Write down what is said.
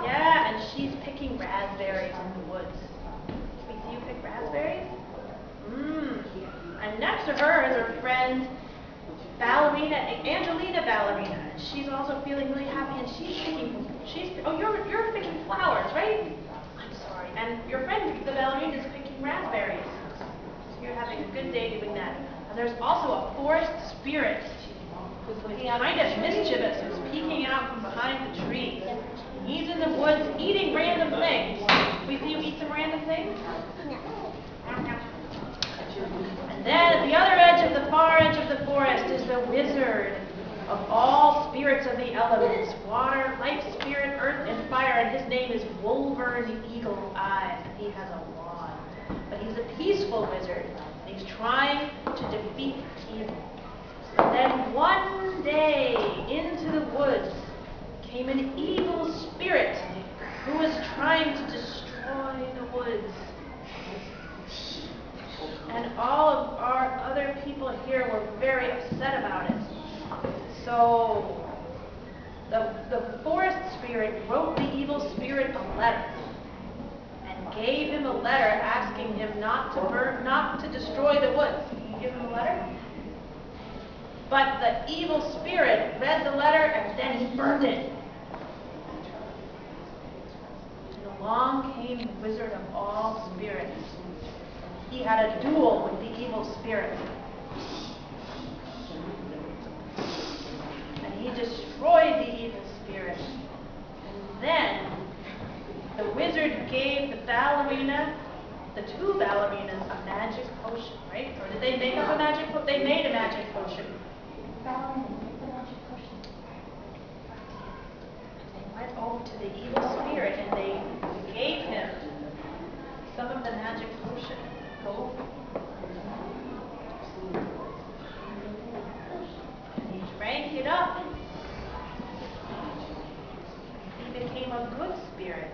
Yeah, and she's picking raspberries in the woods. We see you pick raspberries? And next to her is her friend Angelina Ballerina. And she's also feeling really happy, and you're picking flowers, right? I'm sorry. And your friend, the ballerina, is picking raspberries. So you're having a good day doing that. And there's also a forest spirit who's kind of mischievous, who's peeking out from behind the trees. He's in the woods eating random things. We see you eat some random things? And then at the other edge of the far edge of the forest is the wizard of all spirits of the elements, water, life, spirit, earth, and fire, and his name is Wolvern Eagle Eyes, and he has a wand. But he's a peaceful wizard, and he's trying to defeat evil. And then one day, into the woods, came an evil spirit who was trying to destroy the woods. And all of our other people here were very upset about it. So the forest spirit wrote the evil spirit a letter and gave him a letter asking him not to destroy the woods. Can you give him a letter? But the evil spirit read the letter and then he burned it. And along came the wizard of all spirits. He had a duel with the evil spirit. And he destroyed the evil spirit. And then the wizard gave the two ballerinas, a magic potion, right? Or did they make up a magic potion? They made a magic potion. They went over to the evil spirit and they gave him some of the magic potion. And he drank it up. He became a good spirit.